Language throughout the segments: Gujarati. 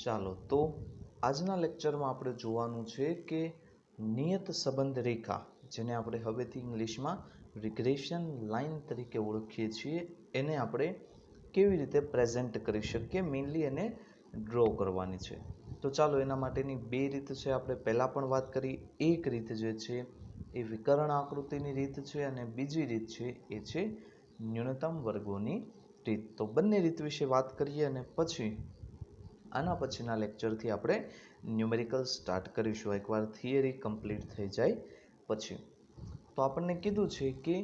ચાલો તો આજના લેક્ચરમાં આપણે જોવાનું છે કે નિયત સંબંધ રેખા, જેને આપણે હવેથી ઇંગ્લિશમાં રિગ્રેશન લાઇન તરીકે ઓળખીએ છીએ, એને આપણે કેવી રીતે પ્રેઝન્ટ કરી શકીએ, મેઇનલી એને ડ્રો કરવાની છે. તો ચાલો એના માટેની બે રીત છે. આપણે પહેલાં પણ વાત કરી, એક રીત જે છે એ વિકર્ણ આકૃતિની રીત છે અને બીજી રીત છે એ છે ન્યૂનતમ વર્ગોની રીત. તો બંને રીત વિશે વાત કરીએ અને પછી આના પછીના લેક્ચરથી આપણે ન્યુમેરિકલ સ્ટાર્ટ કરીશું, એકવાર થિયરી કમ્પ્લીટ થઈ જાય પછી. તો આપણને કીધું છે કે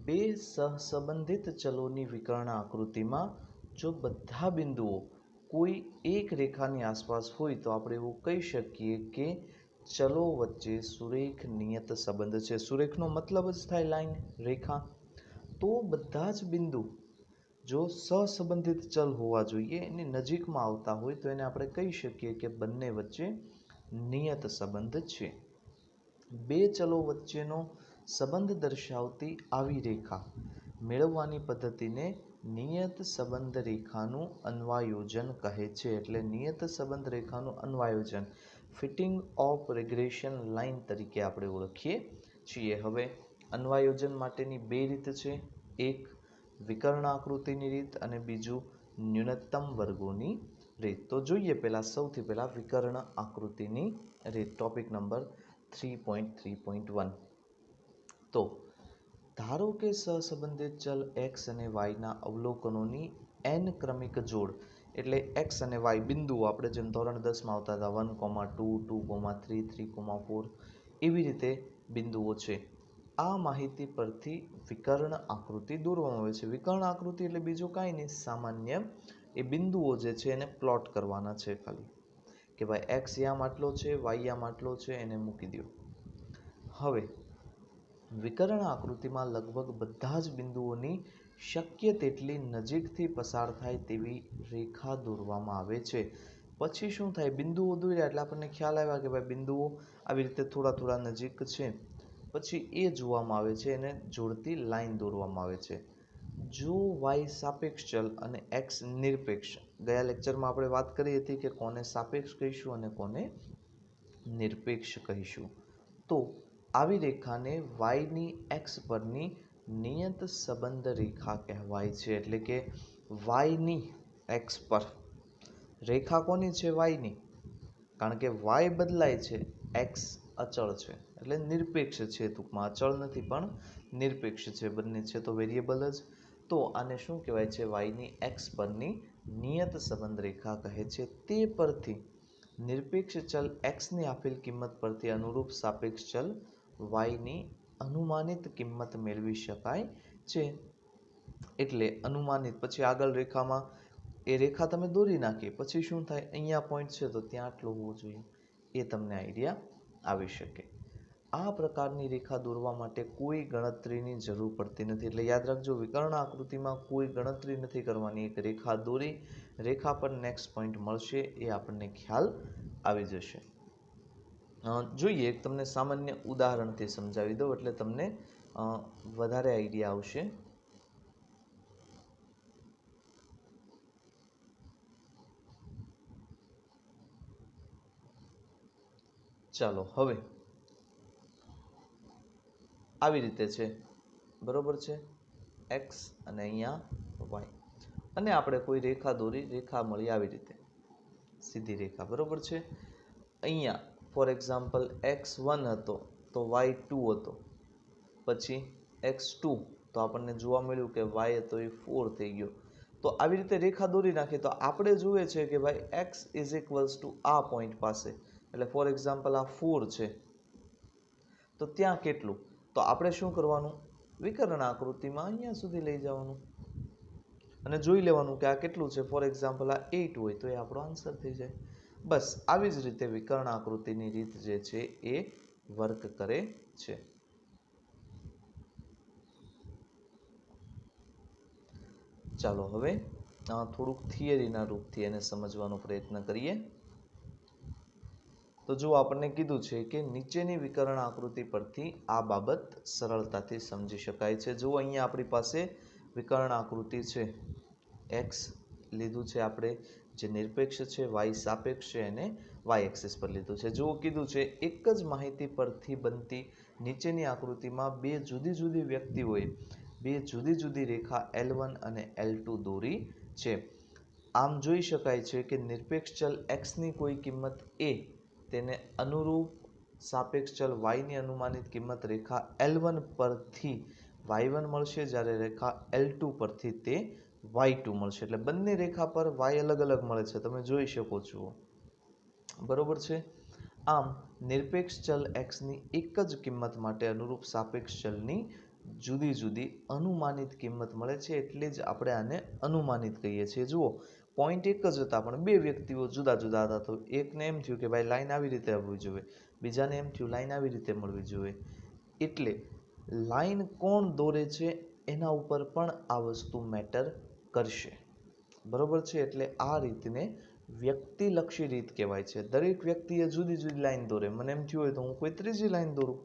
બે સહસંબંધિત ચલોની વિકર્ણ આકૃતિમાં જો બધા બિંદુઓ કોઈ એક રેખાની આસપાસ હોય તો આપણે એવું કહી શકીએ કે ચલો વચ્ચે સુરેખ નિયત સંબંધ છે. સુરેખનો મતલબ જ થાય લાઈન, રેખા. તો બધા જ બિંદુ જો સહસંબંધિત ચલ હોવા જોઈએ, એની નજીકમાં આવતા હોય તો એને આપણે કહી શકીએ કે બંને વચ્ચે નિયત સંબંધ છે. બે ચલો વચ્ચેનો સંબંધ દર્શાવતી આવી રેખા મેળવવાની પદ્ધતિને નિયત સંબંધ રેખાનું અન્વયોજન કહે છે. એટલે નિયત સંબંધ રેખાનું અન્વયોજન ફિટિંગ ઓફ રિગ્રેશન લાઇન તરીકે આપણે ઓળખીએ છીએ. હવે અન્વયોજન માટેની બે રીત છે, એક વિકર્ણ આકૃતિની રીત અને બીજું ન્યૂનતમ વર્ગોની રીત. તો જોઈએ સૌથી પહેલા વિકર્ણ આકૃતિની રીત, ટોપિક નંબર 3.3.1. તો ધારો કે સહસંબંધિત ચલ x અને y ના અવલોકનોની n ક્રમિક જોડ, એટલે x અને y બિંદુઓ આપણે જેમ ધોરણ 10માં આવતા હતા 1, 2, 2, 3, 3, 4 એવી રીતે બિંદુઓ છે. આ માહિતી પરથી વિકર્ણ આકૃતિ દોરવામાં આવે છે. વિકર્ણ આકૃતિ એટલે બીજું કાંઈ નહીં, સામાન્ય એ બિંદુઓ જે છે એને પ્લોટ કરવાના છે. ખાલી કે ભાઈ એક્સ યામ આટલો છે, વાય યામ આટલો છે, એને મૂકી દો. હવે વિકર્ણ આકૃતિમાં લગભગ બધા જ બિંદુઓની શક્ય તેટલી નજીકથી પસાર થાય તેવી રેખા દોરવામાં આવે છે. પછી શું થાય, બિંદુઓ દોર્યા એટલે આપણને ખ્યાલ આવ્યા કે ભાઈ બિંદુઓ આવી રીતે થોડા થોડા નજીક છે. પછી એ જોવામાં આવે છે, એને જોડતી લાઈન દોરવામાં આવે છે. જો વાય સાપેક્ષ ચલ અને એક્સ નિરપેક્ષ, ગયા લેક્ચરમાં આપણે વાત કરી હતી કે કોને સાપેક્ષ કહીશું અને કોને નિરપેક્ષ કહીશું. તો આવી રેખાને વાયની એક્સ પરની નિયત સંબંધ રેખા કહેવાય છે. એટલે કે વાયની એક્સ પર રેખા કોની છે? વાયની. કારણ કે વાય બદલાય છે, એક્સ અચળ છે, એટલે નિરપેક્ષ છે. ટૂંકમાં અચળ નથી પણ નિરપેક્ષ છે, બંને છે તો વેરિયેબલ જ. તો આને શું કહેવાય છે? વાયની એક્સ પરની નિયત સંબંધ રેખા કહે છે. તે પરથી નિરપેક્ષ ચલ એક્સની આપેલ કિંમત પરથી અનુરૂપ સાપેક્ષ ચલ વાયની અનુમાનિત કિંમત મેળવી શકાય છે. એટલે અનુમાનિત, પછી આગળ રેખામાં એ રેખા તમે દોરી નાખી પછી શું થાય, અહીંયા પોઈન્ટ છે તો ત્યાં આટલું હોવું જોઈએ, એ તમને આઈડિયા આવી શકે. આ પ્રકારની રેખા દોરવા માટે કોઈ ગણતરીની જરૂર પડતી નથી. એટલે યાદ રાખજો, વિકર્ણ આકૃતિમાં કોઈ ગણતરી નથી કરવાની. એક રેખા દોરી, રેખા પર નેક્સ્ટ પોઈન્ટ મળશે એ આપણને ખ્યાલ આવી જશે. જોઈએ, એક તમને સામાન્ય ઉદાહરણથી સમજાવી દઉં એટલે તમને વધારે આઈડિયા આવશે. ચાલો, હવે આવી રીતે છે, બરોબર છે, એક્સ અને અહીંયા વાય, અને આપણે કોઈ રેખા દોરી, રેખા મળી આવી રીતે સીધી રેખા, બરોબર છે. અહીંયા ફોર એક્ઝામ્પલ x1 હતો તો y2 હતો, પછી x2 તો આપણને જોવા મળ્યું કે y હતો એ 4 થઈ ગયો. તો આવી રીતે રેખા દોરી નાખીએ તો આપણે જોઈએ છે કે ભાઈ x ઇઝ ઇક્વલ્સ ટુ આ પોઈન્ટ પાસે, એટલે ફોર એક્ઝામ્પલ આ 4 છે તો ત્યાં કેટલું, તો આપણે શું કરવાનું, વિકર્ણ આકૃતિમાં અહીંયા સુધી લઈ જવાનું અને જોઈ લેવાનું કે આ કેટલું છે. ફોર એક્ઝામ્પલ આ 8 હોય તો એ આપણો આન્સર થઈ જાય. બસ આવી જ રીતે વિકર્ણ આકૃતિની રીત જે છે એ વર્ક કરે છે. ચાલો હવે થોડુંક થિયરીના રૂપથી એને સમજવાનો પ્રયત્ન કરીએ. તો જો આપણને કીધું છે કે નીચેની વિકર્ણ આકૃતિ પરથી આ બાબત સરળતાથી સમજી શકાય છે. જો અહીંયા આપણી પાસે વિકર્ણ આકૃતિ છે, એક્સ લીધું છે આપણે, જે નિરપેક્ષ છે, વાય સાપેક્ષ છે, એને વાય એક્સિસ પર લીધું છે. જુઓ કીધું છે એક જ માહિતી પરથી બનતી નીચેની આકૃતિમાં બે જુદી જુદી વ્યક્તિઓએ બે જુદી જુદી રેખા L1 અને L2 દોરી છે. આમ જોઈ શકાય છે કે નિરપેક્ષ ચલ x ની કોઈ કિંમત a તેને અનુરૂપ સાપેક્ષ ચલ y ની અનુમાનિત કિંમત રેખા L1 પરથી y1 મળશે, જ્યારે રેખા L2 પરથી તે y2 મળશે. એટલે બંને રેખા પર y અલગ અલગ મળે છે, તમે જોઈ શકો છો. બરોબર છે. આમ નિરપેક્ષ ચલ x ની એક જ કિંમત માટે અનુરૂપ સાપેક્ષ ચલની જુદી જુદી અનુમાનિત કિંમત મળે છે, એટલે જ આપણે આને અનુમાનિત કહીએ છીએ. જુઓ પોઈન્ટ એક જ હતા પણ બે વ્યક્તિઓ જુદા જુદા હતા, તો એકને એમ થયું કે ભાઈ લાઈન આવી રીતે આવવી જોઈએ, બીજાને એમ થયું લાઈન આવી રીતે મળવી જોઈએ. એટલે લાઈન કોણ દોરે છે એના ઉપર પણ આ વસ્તુ મેટર કરશે. બરોબર છે. એટલે આ રીતને વ્યક્તિલક્ષી રીત કહેવાય છે. દરેક વ્યક્તિએ જુદી જુદી લાઈન દોરે. મને એમ થયું હોય તો હું કોઈ ત્રીજી લાઈન દોરું,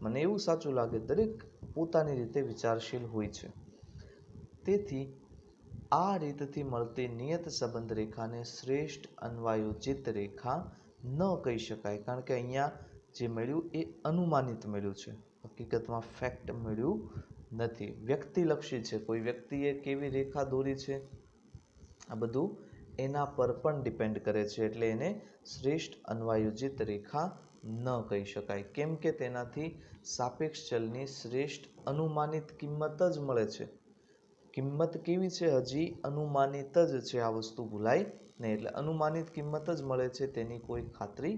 મને એવું સાચું લાગે. દરેક પોતાની રીતે વિચારશીલ હોય છે. તેથી આ રીતથી મળતી નિયત સંબંધ રેખાને શ્રેષ્ઠ અન્વયોજિત રેખા ન કહી શકાય, કારણ કે અહીંયા જે મળ્યું એ અનુમાનિત મળ્યું છે, હકીકતમાં ફેક્ટ મળ્યું નથી. વ્યક્તિલક્ષી છે, કોઈ વ્યક્તિએ કેવી રેખા દોરી છે આ બધું એના પર પણ ડિપેન્ડ કરે છે. એટલે એને શ્રેષ્ઠ અન્વયોજિત રેખા ન કહી શકાય, કેમ કે તેનાથી સાપેક્ષ ચલની શ્રેષ્ઠ અનુમાનિત કિંમત જ મળે છે. કિંમત કેવી છે? હજી અનુમાનિત જ છે. આ વસ્તુ ભૂલાય નહીં. એટલે અનુમાનિત કિંમત જ મળે છે, તેની કોઈ ખાતરી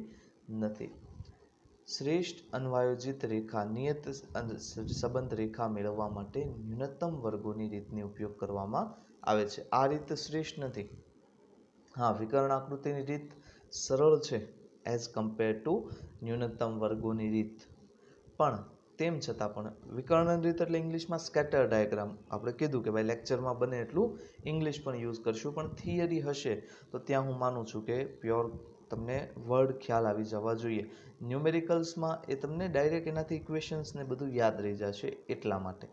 નથી. શ્રેષ્ઠ અન્વયોજિત રેખા નિયત સંબંધ રેખા મેળવવા માટે ન્યૂનતમ વર્ગોની રીતનો ઉપયોગ કરવામાં આવે છે. આ રીત શ્રેષ્ઠ નથી. હા, વિકર્ણ આકૃતિની રીત સરળ છે એઝ કમ્પેર ટુ ન્યૂનતમ વર્ગોની રીત, પણ તેમ છતાં પણ વિકર્ણ રીત એટલે ઇંગ્લિશમાં સ્કેટર ડાયાગ્રામ. આપણે કીધું કે ભાઈ લેક્ચરમાં બને એટલું ઇંગ્લિશ પણ યુઝ કરશું, પણ થિયરી હશે તો ત્યાં હું માનું છું કે પ્યોર તમને વર્ડ ખ્યાલ આવી જવા જોઈએ. ન્યુમેરિકલ્સમાં એ તમને ડાયરેક્ટ એનાથી ઇક્વેશન્સ ને બધું યાદ રહી જશે, એટલા માટે.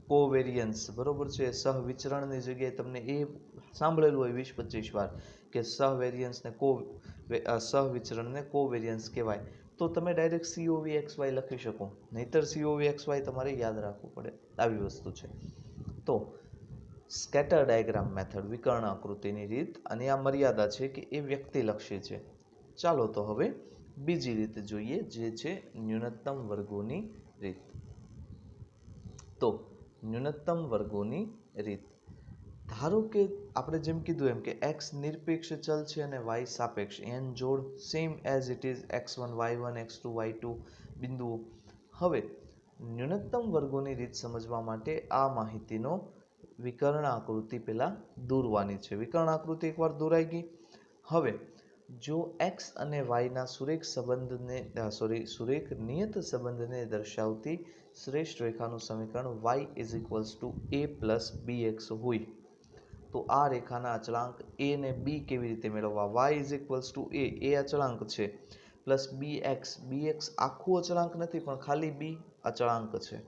કોવેરિયન્સ, બરોબર છે. સહવિચરણની જગ્યાએ તમને એ સાંભળેલું હોય 20-25 વાર કે સહવેરિયન્સને સહવિચરણને કોવેરિયન્સ કહેવાય, તો તમે ડાયરેક્ટ COVXY લખી શકો, નહીતર COVXY તમારે યાદ રાખવું પડે. આવી વસ્તુ છે. તો સ્કેટર ડાયાગ્રામ મેથડ, વિકર્ણ આકૃતિની રીત, અને આ મર્યાદા છે કે એ વ્યક્તિલક્ષી છે. ચાલો તો હવે બીજી રીત જોઈએ, જે છે ન્યૂનતમ વર્ગોની રીત. તો ન્યૂનતમ વર્ગોની રીત, ધારો કે આપણે જેમ કીધું એમ કે x નિરપેક્ષ ચલ છે અને y સાપેક્ષ, n જોડ same as it is x1 y1 x2 y2 બિંદુઓ. હવે ન્યૂનતમ વર્ગોની રીત સમજવા માટે આ માહિતીનો વિકર્ણ આકૃતિ પહેલા દોરવાની છે. વિકર્ણ આકૃતિ એકવાર દોરાઈ ગઈ. હવે જો x અને y ના સુરેખ સુરેખ નિયત સંબંધને દર્શાવતી શ્રેષ્ઠ રેખાનું સમીકરણ y a + bx હોય, તો આ રેખાના અચળાંક a ને b કેવી રીતે મેળવવા? y a અચળાંક છે, પ્લસ bx આખું અચળાંક નથી પણ ખાલી b અચળાંક છે.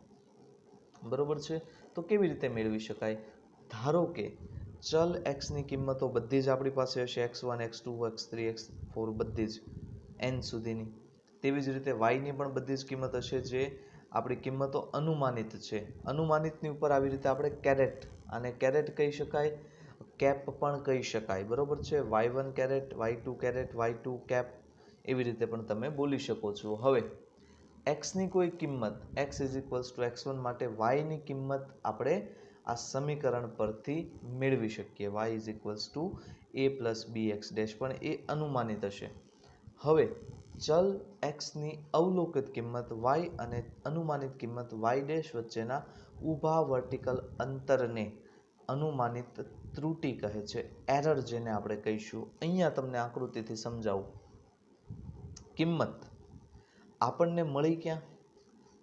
બરોબર છે. તો કેવી રીતે મેળવી શકાય? ધારો કે ચલ x ની કિંમતો બધી જ આપણી પાસે હશે, x1 x2 x3 x4 બધી જ n સુધીની. તેવી જ રીતે y ની પણ બધી જ કિંમત હશે, જે આપણી કિંમતો અનુમાનિત છે. અનુમાનિતની ઉપર આવી રીતે આપણે કેરેટ, આને કેરેટ કહી શકાય, કેપ પણ કહી શકાય. બરોબર છે. y1 caret, y2 caret, y2 cap, એવી રીતે પણ તમે બોલી શકો છો. હવે x ની કોઈ કિંમત x x1 માટે y ની કિંમત આપણે આ સમીકરણ પરથી મેળવી શકીએ. y a + bx ડેશ, પણ એ અનુમાનિત હશે. હવે ચલ x ની અવલોકિત કિંમત y અને અનુમાનિત કિંમત y ડેશ વચ્ચેના ઊભા વર્ટિકલ અંતરને અનુમાનિત ત્રુટિ કહે છે, એરર જેને આપણે કહીશું. અહીંયા તમને આકૃતિથી સમજાવું. કિંમત આપણને મળી ક્યાં?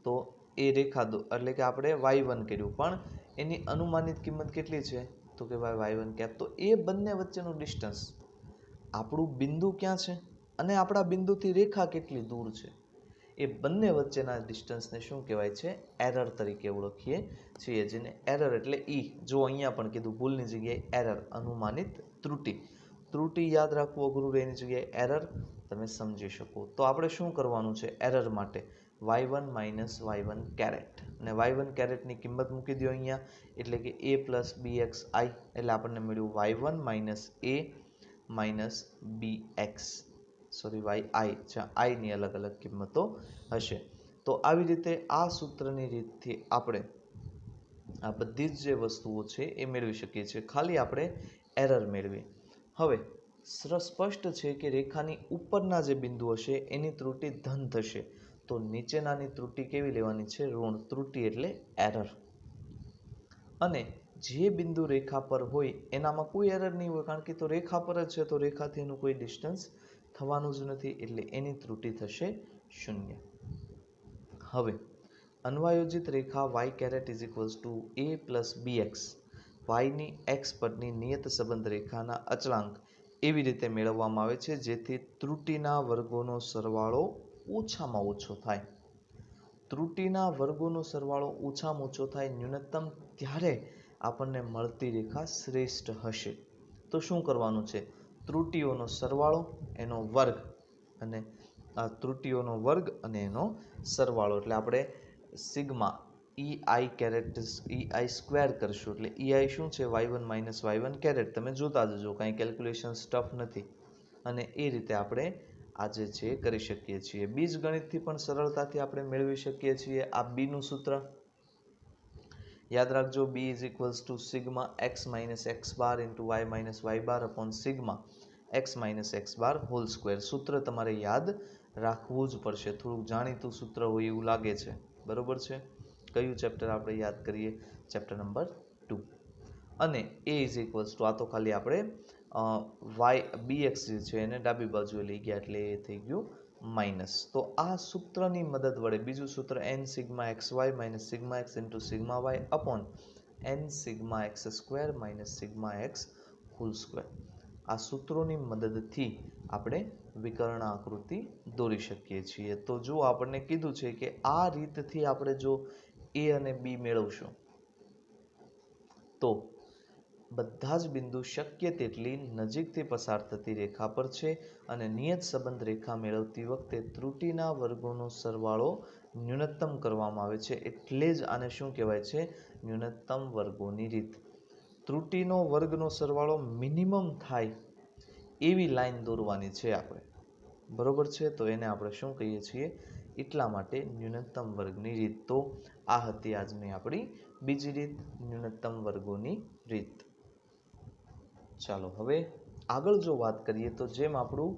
તો એ રેખા એટલે કે આપણે y1 કર્યું, પણ એની અનુમાનિત કિંમત કેટલી છે? તો કે ભાઈ y1 કેપ. તો એ બંને વચ્ચેનું ડિસ્ટન્સ, આપણું બિંદુ ક્યાં છે અને આપણા બિંદુથી રેખા કેટલી દૂર છે, એ બંને વચ્ચેના ડિસ્ટન્સને શું કહેવાય છે? એરર તરીકે ઓળખીએ છીએ. જેને એરર એટલે જો અહીંયા પણ કીધું ભૂલની જગ્યાએ એરર, અનુમાનિત ત્રુટિ. ત્રુટિ યાદ રાખવું અઘરું રહે, એની જગ્યાએ એરર તમે સમજી શકો. તો આપણે શું કરવાનું છે એરર માટે? y1 માઇનસ y1 કેરેટ, અને y1 કેરેટની કિંમત મૂકી દો અહીંયા, એટલે કે a પ્લસ bx i, એટલે આપણને મળ્યું y1 minus a minus bx, sorry yi, જ્યાં i ની અલગ અલગ કિંમતો હશે. તો આવી રીતે આ સૂત્રની રીતથી આપણે આ બધી જ જે વસ્તુઓ છે એ મેળવી શકીએ છીએ, ખાલી આપણે એરર મેળવી. હવે સ્પષ્ટ છે કે રેખાની ઉપરના જે બિંદુ હશે એની ત્રુટિ ધન થશે, તો નીચેનાની ત્રુટિ કેવી લેવાની છે? ઋણ. ત્રુટિ એટલે એરર. અને જે બિંદુ રેખા પર હોય એનામાં કોઈ એરર નહીં હોય, કારણ કે તો રેખા પર જ છે, તો રેખાથી એનું કોઈ ડિસ્ટન્સ થવાનું જ નથી, એટલે એની ત્રુટિ થશે 0. હવે અન્વયોજિત રેખા y caret is equals to a plus bx, yની x પરની નિયત સંબંધ રેખાના અચળાંક એવી રીતે મેળવવામાં આવે છે જેથી ત્રુટિના વર્ગોનો સરવાળો ઓછામાં ઓછો થાય. ત્રુટિના વર્ગોનો સરવાળો ઓછામાં ઓછો થાય ન્યૂનતમ, ત્યારે આપણને મળતી રેખા શ્રેષ્ઠ હશે. તો શું કરવાનું છે? ત્રુટિઓનો સરવાળો, એનો વર્ગ, અને આ ત્રુટિઓનો વર્ગ અને એનો સરવાળો, એટલે આપણે sigma ei caret ei square કરશું, એટલે ei શું છે? y1 minus y1 caret. તમે જોતા જજો, કાંઈ કેલ્ક્યુલેશન સ્ટફ નથી. અને એ રીતે આપણે આજે છે કરી શકીએ છીએ. બીજગણિતથી પણ સરળતાથી આપણે મેળવી શકીએ છીએ આ b નું સૂત્ર. યાદ રાખજો, b is equals to sigma x minus x bar into y minus y bar upon sigma x minus x bar whole square. સૂત્ર તમારે યાદ રાખવું જ પડશે. થોડુંક જાણીતું સૂત્ર હોય એવું લાગે છે, બરોબર છે? કયું ચેપ્ટર આપણે યાદ કરીએ? Chapter number 2. અને a ઇઝ ઇક્વલ્સ ટુ, આ તો ખાલી આપણે bx જે છે એને ડાબી બાજુએ લઈ ગયા, એટલે એ થઈ ગયું માઇનસ. તો આ સૂત્રની મદદ વડે, બીજું સૂત્ર n sigma x y minus sigma x into sigma y upon n sigma x square minus sigma x whole square. આ સૂત્રોની મદદથી આપણે વિકર્ણ આકૃતિ દોરી શકીએ છીએ. તો જો આપણને કીધું છે કે આ રીતથી આપણે જો a અને b મેળવશું, તો બધા જ બિંદુ શક્ય તેટલી નજીકથી પસાર થતી રેખા પર છે, અને નિયત સંબંધ રેખા મેળવતી વખતે ત્રુટિના વર્ગોનો સરવાળો ન્યૂનતમ કરવામાં આવે છે, એટલે જ આને શું કહેવાય છે? ન્યૂનતમ વર્ગોની રીત. ત્રુટિનો વર્ગનો સરવાળો મિનિમમ થાય એવી લાઈન દોરવાની છે આપણે, બરોબર છે? તો એને આપણે શું કહીએ છીએ? એટલા માટે ન્યૂનતમ વર્ગની રીત. તો આ હતી આજની આપણી બીજી રીત, ન્યૂનતમ વર્ગોની રીત. ચાલો હવે આગળ જો વાત કરીએ, તો જેમ આપણું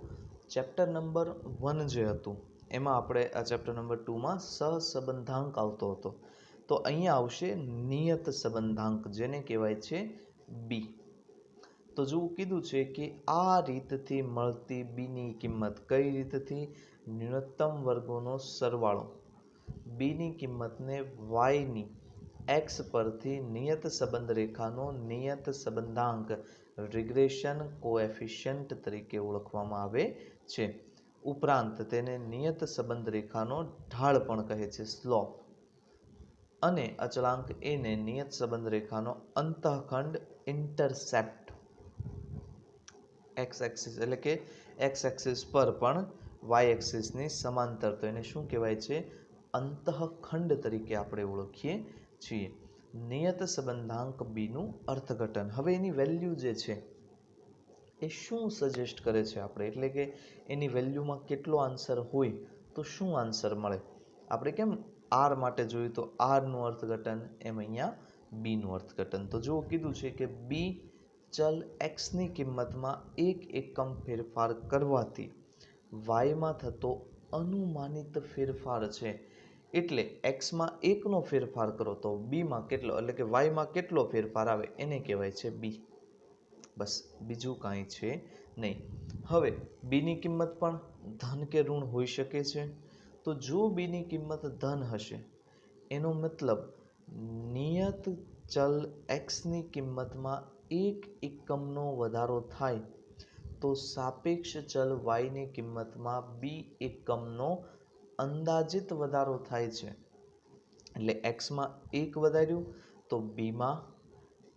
ચેપ્ટર નંબર 1 જે હતું એમાં આપણે આ ચેપ્ટર નંબર 2માં સહસંબંધાંક આવતો હતો, તો અહીંયા આવશે નિયત સંબંધાંક, જેને કહેવાય છે b. તો જો કીધું છે કે આ રીતથી મળતી b ની કિંમત, કઈ રીતથી? ન્યૂનતમ વર્ગોનો સરવાળો. b ની કિંમતને y ની x પરથી નિયત સંબંધ રેખાનો નિયત સંબંધાંક, રિગ્રેશન કોએફિશિયન્ટ તરીકે ઓળખવામાં આવે છે. ઉપરાંત તેને નિયત સંબંધ રેખાનો ઢાળ પણ કહે છે, સ્લોપ. અને અચળાંક એને નિયત સંબંધ રેખાનો અંતઃખંડ, ઇન્ટરસેપ્ટ. x એક્સિસ એટલે કે x એક્સિસ પર પણ y એક્સિસની સમાંતર, તો એને શું કહેવાય છે? અંતઃખંડ તરીકે આપણે ઓળખીએ છીએ. નિયત સંબંધાંક b નું અર્થઘટન. હવે એની વેલ્યુ જે છે એ શું સજેસ્ટ કરે છે આપણે, એટલે કે એની વેલ્યુમાં કેટલો આન્સર હોય તો શું આન્સર મળે? આપણે કેમ r માટે જોયું તો r નું અર્થઘટન, એમ અહીંયા b નું અર્થઘટન. તો જો કીધું છે કે b ચલ x ની કિંમતમાં એક એકમ ફેરફાર કરવાથી y માં થતો અનુમાનિત ફેરફાર છે. એટલે x માં એકનો ફેરફાર કરો તો b માં કેટલો, એટલે કે y માં કેટલો ફેરફાર આવે, એને કહેવાય છે b. બસ, બીજું કાંઈ છે નહીં. હવે b ની કિંમત પણ ધન કે ઋણ હોઈ શકે છે. તો જો b ની કિંમત ધન હશે, એનો મતલબ નિયત ચલ x ની કિંમતમાં એક એકમનો વધારો થાય, તો સાપેક્ષ ચલ y ની કિંમતમાં b એકમનો અંદાજિત વધારો થાય છે. એટલે x માં 1 વધાર્યું તો b માં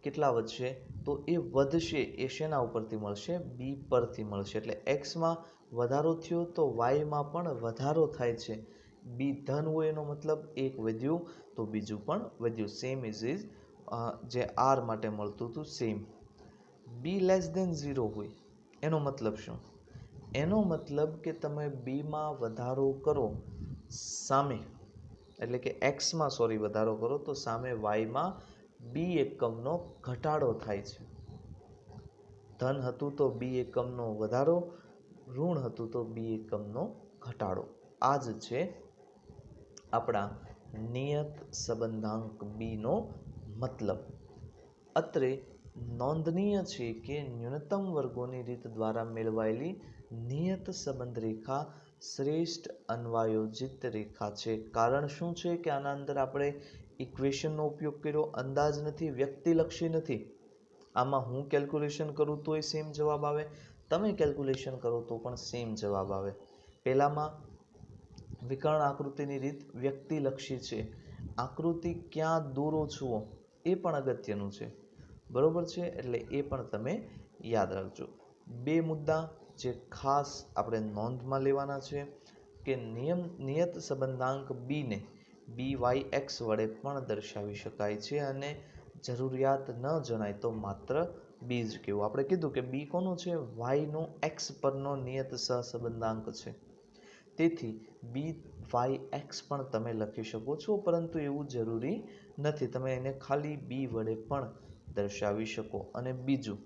કેટલા વધશે? તો એ વધશે એ શેના ઉપરથી મળશે? બી પરથી મળશે. એટલે એક્સમાં વધારો થયો તો વાયમાં પણ વધારો થાય છે. બી ધન હોય એનો મતલબ એક વધ્યું તો બીજું પણ વધ્યું. સેમ ઇઝ જે આર માટે મળતું હતું સેમ. બી લેસ દેન 0 હોય એનો મતલબ શું? એનો મતલબ કે તમે બીમાં વધારો કરો સામે, એટલે કે એક્સમાં વધારો કરો તો સામે વાયમાં બી એકમનો ઘટાડો થાય છે. ધન હતું તો બી એકમનો વધારો, ઋણ હતું તો બી એકમનો ઘટાડો. આ જ છે આપણા નિયત સંબંધાંક બીનો મતલબ. અત્રે નોંધનીય છે કે ન્યૂનતમ વર્ગોની રીત દ્વારા મેળવાયેલી નિયત સંબંધ રેખા શ્રેષ્ઠ અન્વયોજિત રેખા છે. કારણ શું છે કે આના અંદર આપણે ઇક્વેશનનો ઉપયોગ કર્યો, અંદાજ નથી, વ્યક્તિલક્ષી નથી. આમાં હું કેલ્ક્યુલેશન કરું તોય સેમ જવાબ આવે, તમે કેલ્ક્યુલેશન કરો તો પણ સેમ જવાબ આવે. પહેલામાં વિકર્ણ આકૃતિની રીત વ્યક્તિલક્ષી છે. આકૃતિ ક્યાં દોરો છો એ પણ અગત્યનું છે. બરોબર છે? એટલે એ પણ તમે યાદ રાખજો. બે મુદ્દા જે ખાસ આપણે નોંધમાં લેવાના છે કે નિયત સંબંધાંક બીને બી વાય એક્સ વડે પણ દર્શાવી શકાય છે અને જરૂરિયાત ન જણાય તો માત્ર બી જ કહેવું. આપણે કીધું કે બી કોનો છે? વાયનો એક્સ પરનો નિયત સહસંબંધાંક છે. તેથી બી વાય એક્સ પણ તમે લખી શકો છો, પરંતુ એવું જરૂરી નથી. તમે એને ખાલી બી વડે પણ દર્શાવી શકો. અને બીજું,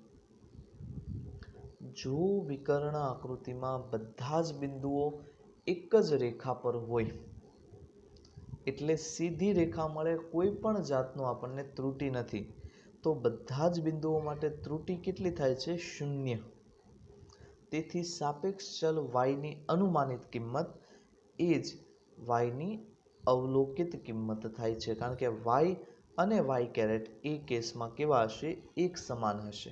જો વિકર્ણ આકૃતિમાં બધા જ બિંદુઓ એક જ રેખા પર હોય, એટલે સીધી રેખા મળે, કોઈ પણ જાતનો આપણને ત્રુટિ નથી, તો બધા જ બિંદુઓ માટે ત્રુટિ કેટલી થાય છે? 0. તેથી સાપેક્ષ ચલ વાયની અનુમાનિત કિંમત એ જ વાયની અવલોકિત કિંમત થાય છે. કારણ કે વાય અને વાય કેરેટ એ કેસમાં કેવા હશે? એક સમાન હશે.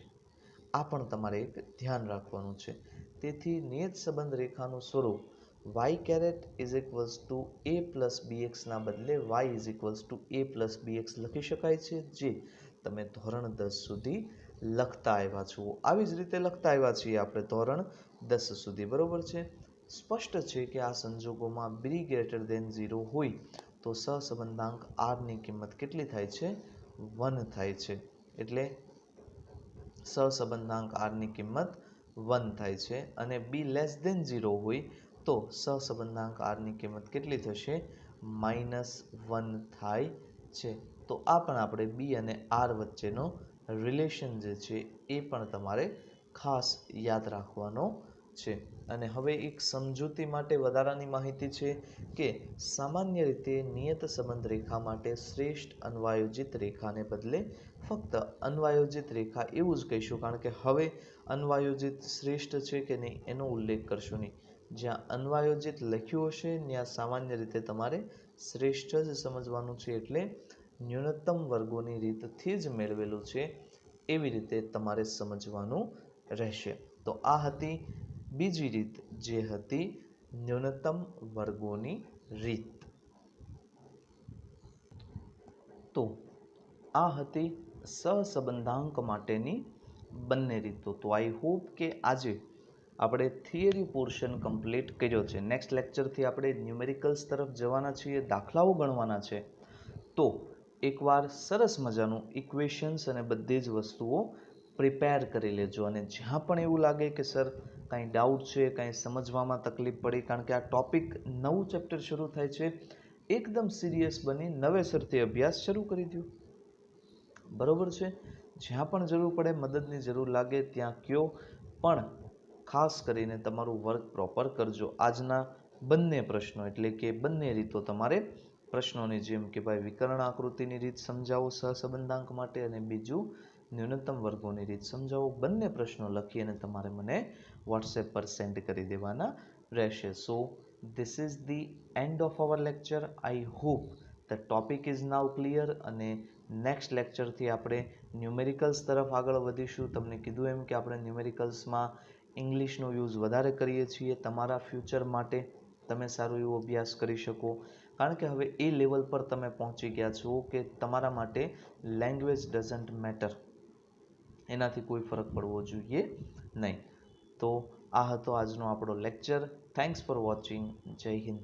આ પણ તમારે એક ધ્યાન રાખવાનું છે. તેથી નિયત સંબંધ રેખાનું સ્વરૂપ y caret is equals to a plus બીએક્સના બદલે y is equals to a plus b x લખી શકાય છે, જે તમે ધોરણ 10 સુધી લખતા આવ્યા છો. આવી જ રીતે લખતા આવ્યા છીએ આપણે ધોરણ 10 સુધી. બરોબર છે? સ્પષ્ટ છે કે આ સંજોગોમાં બી ગ્રેટર દેન 0 હોય તો સહસંબંધાંક આરની કિંમત કેટલી થાય છે? 1 થાય છે. એટલે સહસંબંધાંક આરની કિંમત 1 થાય છે. અને બી લેસ દેન 0 હોય તો સહસંબંધાંક આરની કિંમત કેટલી થશે? -1 થાય છે. તો આ પણ આપણે બી અને આર વચ્ચેનો રિલેશન જે છે એ પણ તમારે ખાસ યાદ રાખવાનો છે. અને હવે એક સમજૂતી માટે વધારાની માહિતી છે કે સામાન્ય રીતે નિયત સંબંધ રેખા માટે શ્રેષ્ઠ અન્વયોજિત રેખાને બદલે ફક્ત અન્વયોજિત રેખા એવું જ કહીશું, કારણ કે હવે અન્વયોજિત શ્રેષ્ઠ છે કે નહીં એનો ઉલ્લેખ કરશું નહીં. જ્યાં અન્વયોજિત લખ્યું હશે ત્યાં સામાન્ય રીતે તમારે શ્રેષ્ઠ જ સમજવાનું છે. એટલે ન્યૂનતમ વર્ગોની રીતથી જ મેળવેલું છે એવી રીતે તમારે સમજવાનું રહેશે. તો આ હતી બીજી રીત, જે હતી ન્યૂનતમ વર્ગોની રીત. તો આ હતી સહસંબંધાંક માટેની બંને રીતો. તો આઈ હોપ કે આજે આપણે થિયરી પોર્શન કમ્પ્લીટ કર્યો છે. નેક્સ્ટ લેક્ચરથી આપણે ન્યુમેરિકલ્સ તરફ જવાના છીએ, દાખલાઓ ગણવાના છે. તો એકવાર સરસ મજાનું ઇક્વેશન્સ અને બધી જ વસ્તુઓ પ્રિપેર કરી લેજો. અને જ્યાં પણ એવું લાગે કે સર કાંઈ ડાઉટ છે, કાંઈ સમજવામાં તકલીફ પડી, કારણ કે આ ટોપિક નવું ચેપ્ટર શરૂ થાય છે, એકદમ સિરિયસ બની નવેસરથી અભ્યાસ શરૂ કરી દો. બરોબર છે? જ્યાં પણ જરૂર પડે, મદદની જરૂર લાગે ત્યાં કયો, પણ ખાસ કરીને તમારું વર્ક પ્રોપર કરજો. આજના બંને પ્રશ્નો એટલે કે બંને રીતો તમારે પ્રશ્નોની જેમ કે ભાઈ વિકર્ણ આકૃતિની રીત સમજાવો સહસંબંધાંક માટે, અને બીજું ન્યૂનતમ વર્ગોની રીત સમજાવો. બંને પ્રશ્નો લખી અને તમારે મને વોટ્સએપ પર સેન્ડ કરી દેવાના રહેશે. સો this is the end of our lecture. I hope the topic is now clear. અને નેક્સ્ટ લેક્ચરથી આપણે ન્યુમેરિકલ્સ તરફ આગળ વધીશું. તમને કીધું એમ કે આપણે ન્યુમેરિકલ્સમાં ઇંગ્લિશનો યુઝ વધારે કરીએ છીએ તમારા ફ્યુચર માટે. તમે સારો એવો અભ્યાસ કરી શકો, કારણ કે હવે એ લેવલ પર તમે પહોંચી ગયા છો કે તમારા માટે લેંગ્વેજ ડઝન્ટ મેટર. એનાથી કોઈ ફરક પડવો જોઈએ નહીં. તો આ હતો આજનો આપણો લેક્ચર. Thanks for watching. જય હિન્દ.